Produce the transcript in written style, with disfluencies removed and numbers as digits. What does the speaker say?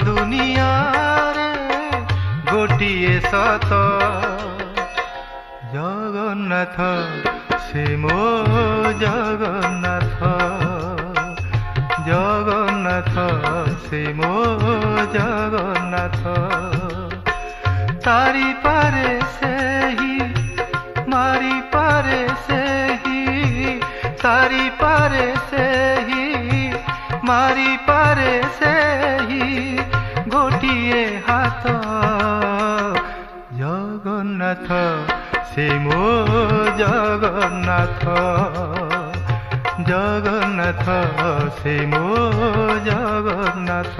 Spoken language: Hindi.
दुनियारे गोटिए सत जगन्नाथ से मो जगन्नाथ जगन्नाथ से मो जगन्नाथ तारी पारे से ही मारी पारे से ही तारी पारे से ही मारी पारे से ही गोटिए हाथ जगन्नाथ से मो जगन्नाथ जगन्नाथ से मो जगन्नाथ।